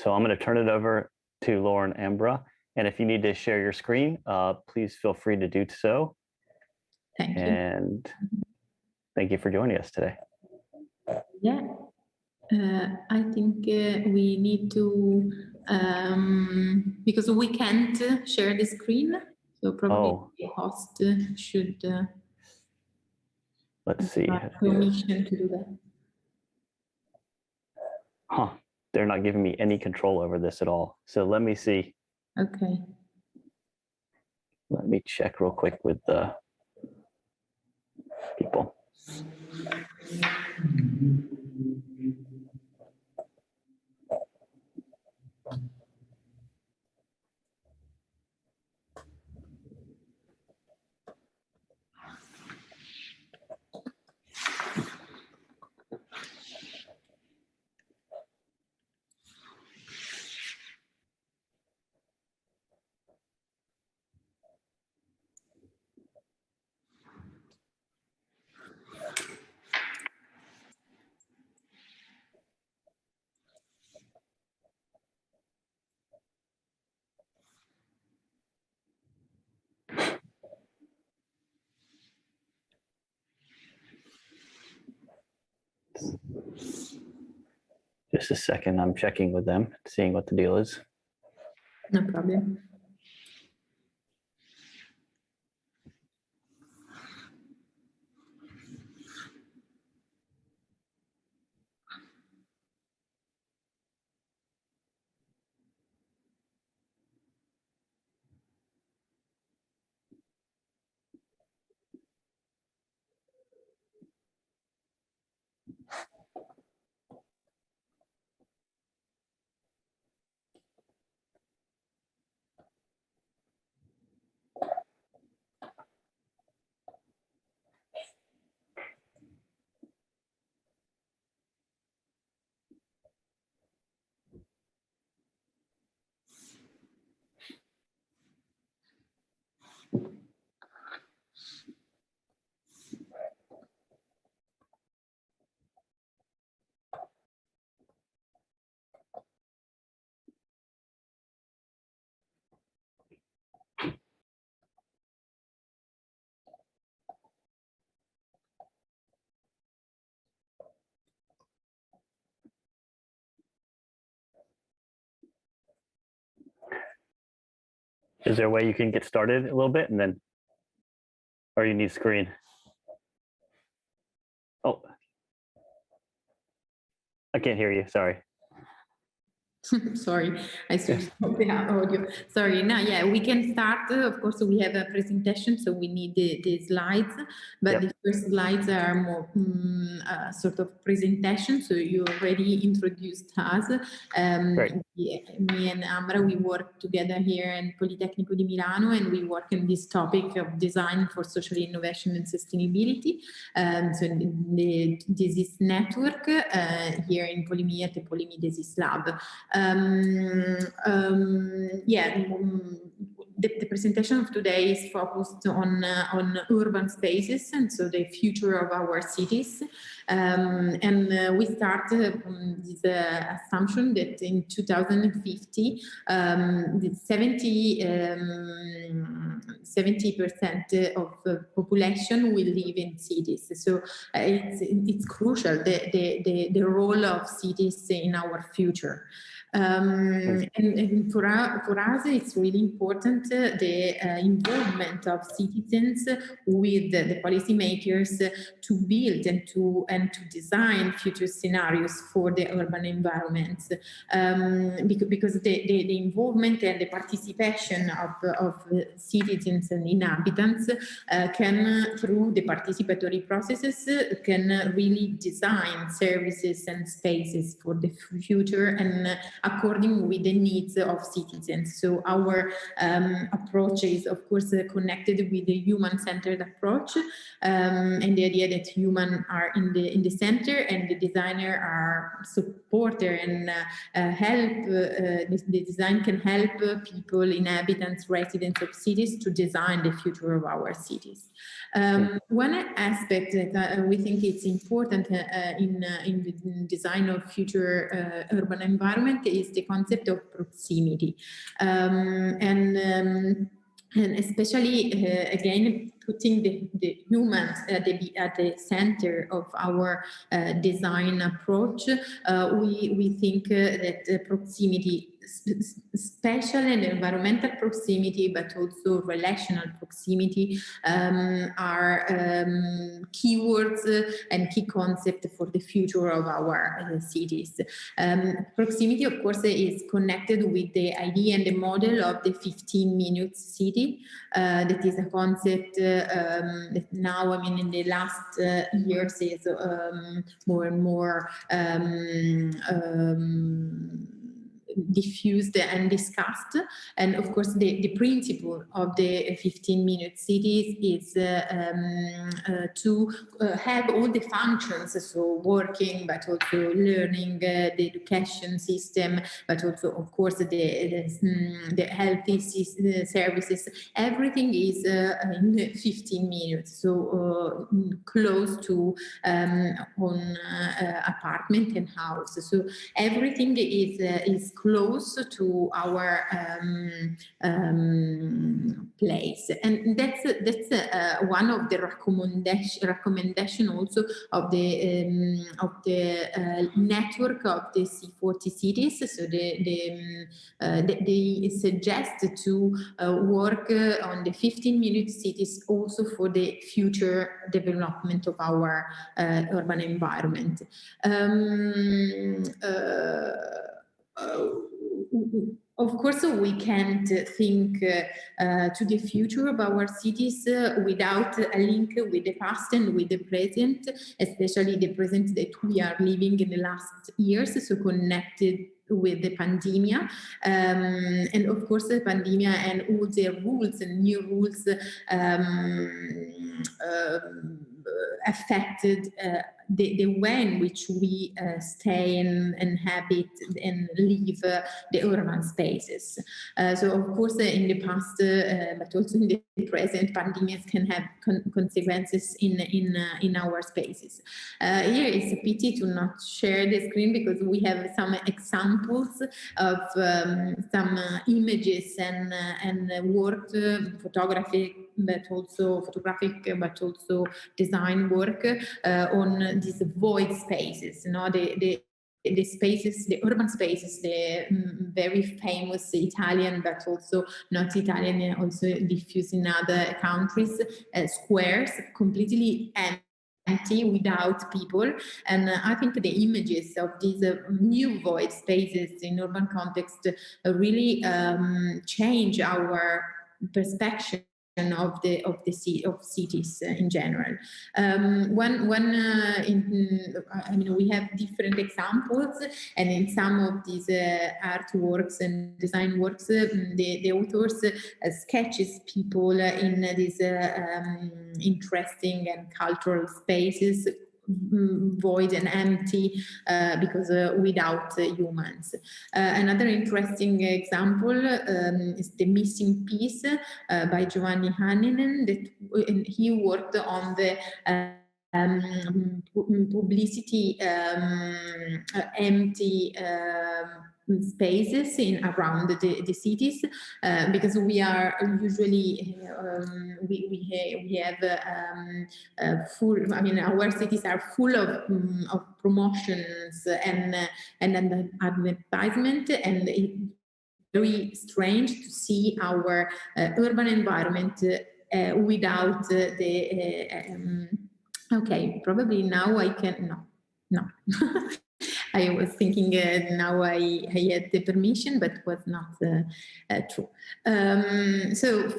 So I'm going to turn it over to Lauren Ambra. And if you need to share your screen, please feel free to do so. Thank you. And thank you for joining us today. Yeah, I think we need to, because we can't share the screen, so probably the host should let's see. have permission to do that. Huh, they're not giving me any control over this at all. So let me see. Okay. Let me check real quick with the people. Just a second, I'm checking with them, seeing what the deal is. No problem. Is there a way you can get started a little bit and then, or you need screen? Oh, I can't hear you, sorry. Sorry, I switched off the audio. Sorry, no, yeah, we can start. Of course, we have a presentation, so we need the slides, but the first slides are more sort of presentation. So you already introduced us. Me and Ambra, we work together here in Politecnico di Milano, and we work on this topic of design for social innovation and sustainability. So the disease network here in Polimi at the Polimi Disease Lab. The presentation of today is focused on urban spaces, and so the future of our cities. We start this assumption that in 2050, 70% of the population will live in cities. So it's crucial, the role of cities in our future. And for us, it's really important the involvement of citizens with the policymakers to build and to design future scenarios for the urban environments, because the involvement and the participation of citizens and inhabitants can, through the participatory processes, can really design services and spaces for the future and according with the needs of citizens. So our approach is, of course, connected with the human-centered approach, and the idea that humans are in the center and the designer are supporter and help. The design can help people, inhabitants, residents of cities to design the future of our cities. One aspect that we think it's important in the design of future urban environment is the concept of proximity, and especially again putting the humans at the center of our design approach. We think that proximity, spatial and environmental proximity, but also relational proximity, are keywords and key concepts for the future of our cities. Proximity, of course, is connected with the idea and the model of the 15-minute city. That is a concept that now, I mean, in the last years is more and more diffused and discussed. And of course, the principle of the 15-minute cities is to have all the functions, so working, but also learning, the education system, but also, of course, the healthy services. Everything is in 15 minutes, so close to on apartment and house. So everything is close to our place, and that's one of the recommendation also of the network of the C40 cities. So they suggest to work on the 15-minute cities also for the future development of our urban environment. Of course, we can't think to the future of our cities without a link with the past and with the present, especially the present that we are living in the last years, so connected with the pandemic. And of course, the pandemic and all the rules and new rules affected the way in which we stay and inhabit and live the urban spaces. So of course, in the past, but also in the present, pandemics can have consequences in our spaces. Here it's a pity to not share the screen because we have some examples of some images and work, photographic, but also design work on these void spaces. You know, the spaces, the urban spaces, the very famous Italian, but also not Italian, also diffused in other countries, squares, completely empty, without people. And I think the images of these new void spaces in urban context really change our perspective of cities in general. We have different examples, and in some of these artworks and design works, the authors sketches people in these interesting and cultural spaces, void and empty, because without humans. Another interesting example is The Missing Piece by Giovanni Hanninen, and he worked on the publicity empty spaces around the cities, because we are usually we have full. I mean, our cities are full of promotions and advertisement, and it's very strange to see our urban environment without the. Okay, probably now I can no. I was thinking now I had the permission, but was not true. So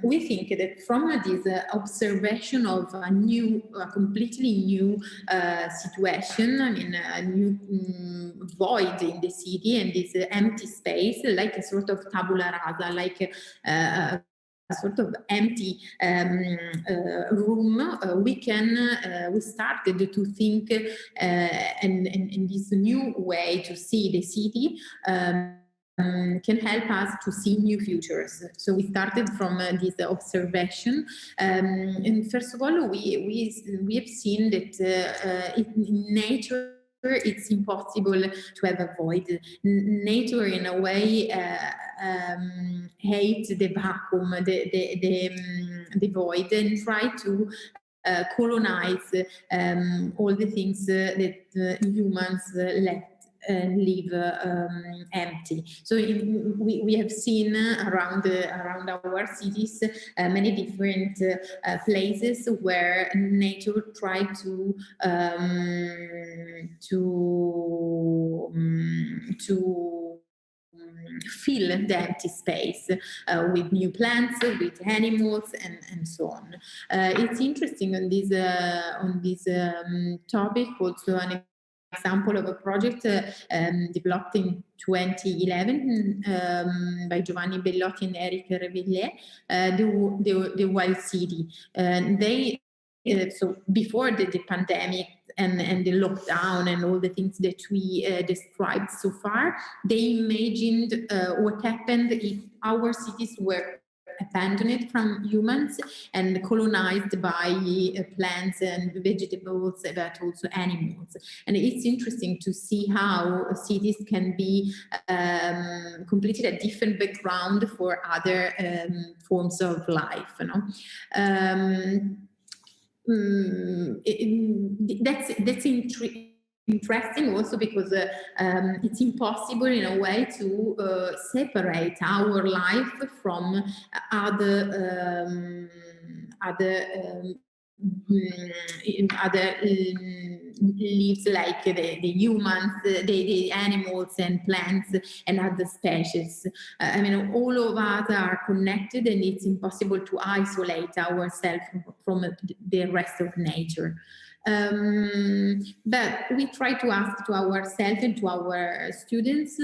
we think that from this observation of a completely new situation, I mean, a new void in the city and this empty space, like a sort of tabula rasa, like a sort of empty room, we started to think in this new way to see the city can help us to see new futures. So we started from this observation, and first of all, we have seen that in nature it's impossible to have a void. Nature, in a way, hates the vacuum, the void, and try to colonize all the things that humans let leave empty. So we have seen around our cities many different places where nature tried to fill the empty space with new plants, with animals, and so on. It's interesting on this topic also an example of a project developed in 2011 by Giovanni Bellotti and Eric Revillier, the Wild City. So before the pandemic and the lockdown and all the things that we described so far, they imagined what happened if our cities were abandoned from humans and colonized by plants and vegetables, but also animals. And it's interesting to see how cities can be completely a different background for other forms of life. You know? That's interesting also because it's impossible in a way to separate our life from other lives like the humans, the animals and plants and other species. I mean, all of us are connected, and it's impossible to isolate ourselves from the rest of nature. But we try to ask to ourselves and to our students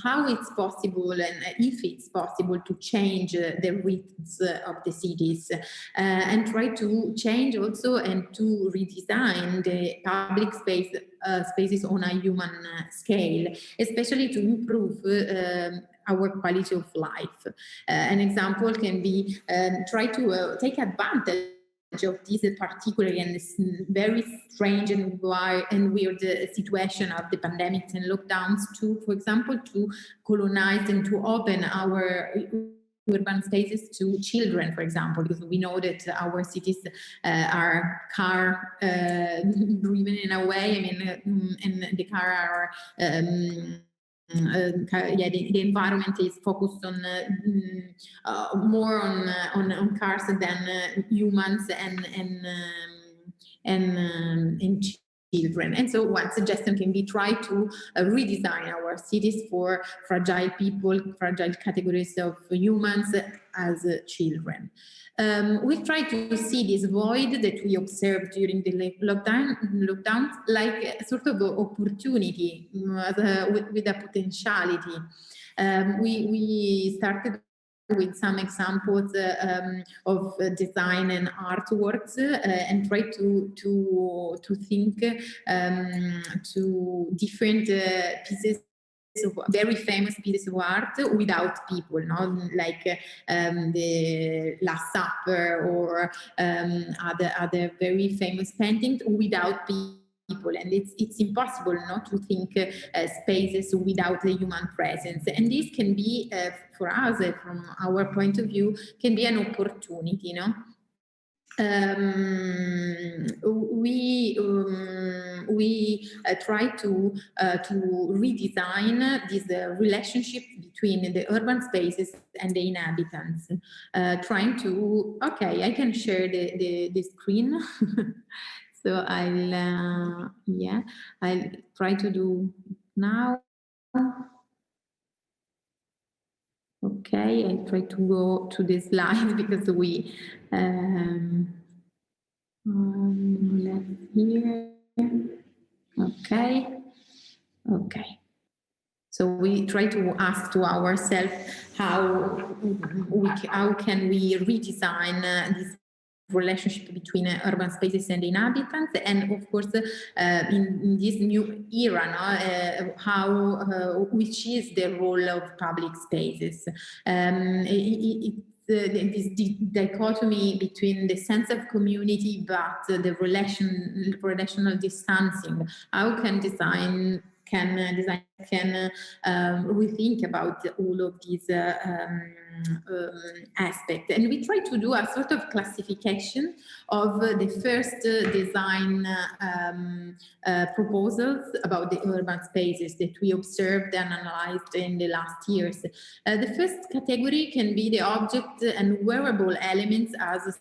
how it's possible and if it's possible to change the rhythms of the cities and try to change also and to redesign the public spaces on a human scale, especially to improve our quality of life. An example can be try to take advantage of this particular and this very strange and weird situation of the pandemics and lockdowns to, for example, to colonize and to open our urban spaces to children, for example, because we know that our cities are car driven in a way. I mean, and the car are the environment is focused on more on cars than humans and children. And so one suggestion can be try to redesign our cities for fragile people, fragile categories of humans as children. We try to see this void that we observed during the lockdowns like a sort of opportunity with a potentiality. We started with some examples of design and artworks and try to think to different pieces of very famous pieces of art without people, no? Like the Last Supper or other very famous paintings without people. And it's impossible not to think spaces without the human presence. And this can be, for us, from our point of view, can be an opportunity, you know. We try to redesign this relationship between the urban spaces and the inhabitants, trying to, okay, I can share the screen. So I'll try to do now. Okay, I'll try to go to the slide because we left here. Okay. So we try to ask to ourselves how can we redesign this relationship between urban spaces and inhabitants, and of course in this new era, which is the role of public spaces. It's this dichotomy between the sense of community but the relational distancing. How can design rethink about all of these aspects? And we try to do a sort of classification of the first design proposals about the urban spaces that we observed and analyzed in the last years. The first category can be the object and wearable elements as a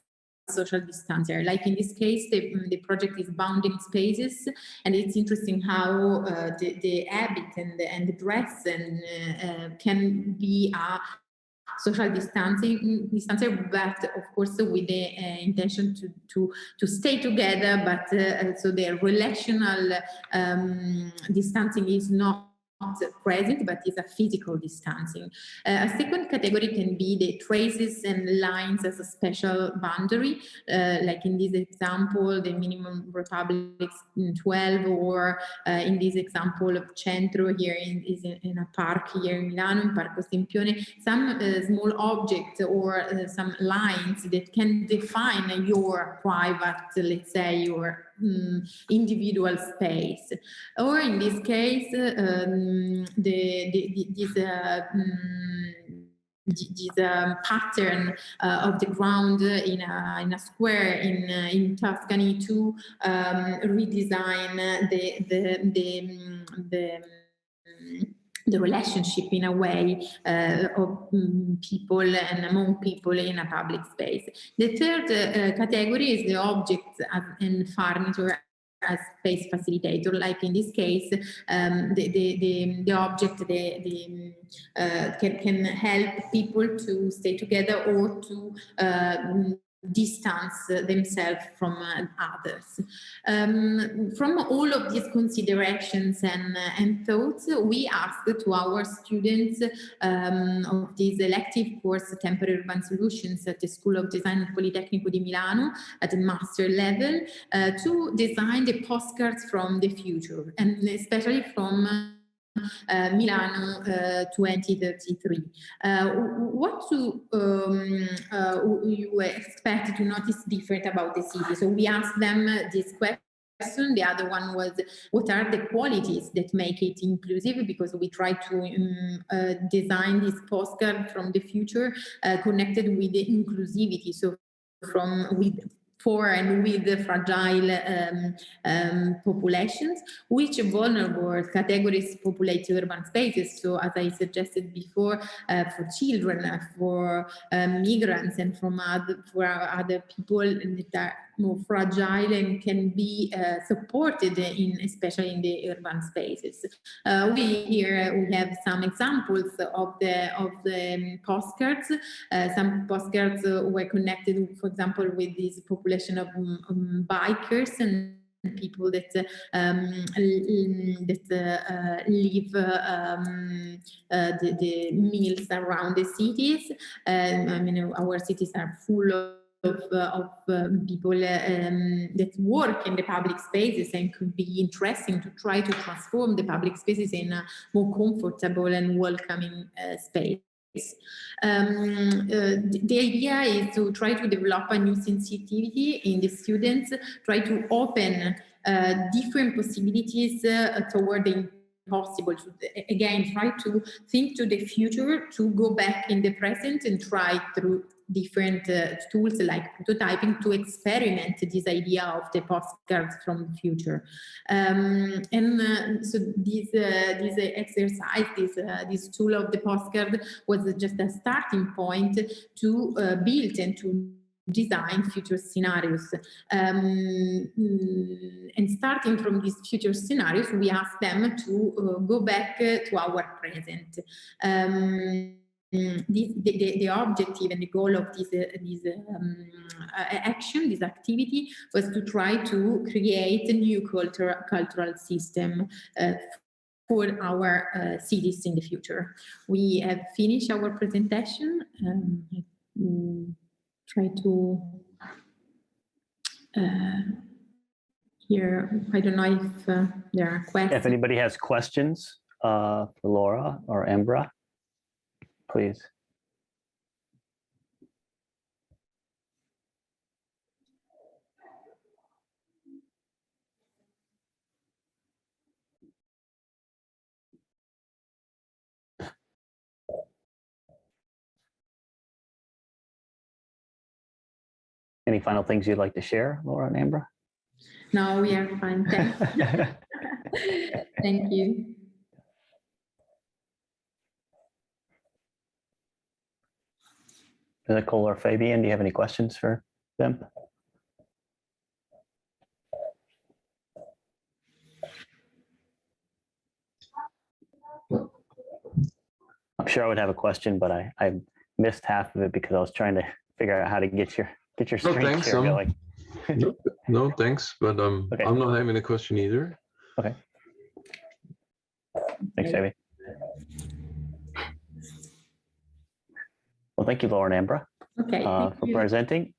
social distancer. Like in this case, the project is bounding spaces, and it's interesting how the habit and the dress can be a social distancer, but of course with the intention to stay together. But so the relational distancing is not present, but is a physical distancing. A second category can be the traces and lines as a special boundary, like in this example, the Minimum Republic 12, or in this example of Centro here is in a park here in Milano, in Parco Sempione, some small objects or some lines that can define your private, let's say, your individual space. Or in this case, this pattern of the ground in a square in Tuscany to redesign the relationship in a way of people and among people in a public space. The third category is the objects and furniture as space facilitator. Like in this case, the object can help people to stay together or to distance themselves from others. From all of these considerations and thoughts, we asked to our students of this elective course, Temporary Urban Solutions at the School of Design at Politecnico di Milano at the master level, to design the postcards from the future, and especially from Milano 2033. What do you expect to notice different about the city? So we asked them this question. The other one was, what are the qualities that make it inclusive? Because we try to design this postcard from the future connected with the inclusivity. So for and with the fragile populations, which vulnerable categories populate urban spaces. So as I suggested before, for children, for migrants, and for other people that are more fragile and can be supported especially in the urban spaces. We have some examples of the postcards. Some postcards were connected, for example, with this population of bikers and people that live the meals around the cities. I mean, our cities are full of people that work in the public spaces, and could be interesting to try to transform the public spaces in a more comfortable and welcoming space. The idea is to try to develop a new sensitivity in the students, try to open different possibilities toward the possible. So again, try to think to the future, to go back in the present and try through different tools like prototyping to experiment this idea of the postcards from the future. So this exercise, this tool of the postcard was just a starting point to build and to design future scenarios. And starting from these future scenarios, we asked them to go back to our present. The objective and the goal of this action, this activity, was to try to create a new cultural system for our cities in the future. We have finished our presentation. Try to here. I don't know if there are questions. If anybody has questions for Laura or Ambra, please. Any final things you'd like to share, Laura and Ambra? No, we are fine. Thanks. Thank you. Nicole or Fabian, do you have any questions for them? I'm sure I would have a question, but I missed half of it because I was trying to figure out how to get your screen share going. No, thanks, but Okay. I'm not having a question either. Okay. Thanks, Fabian. Well, thank you, Laura and Ambra, Okay. for presenting.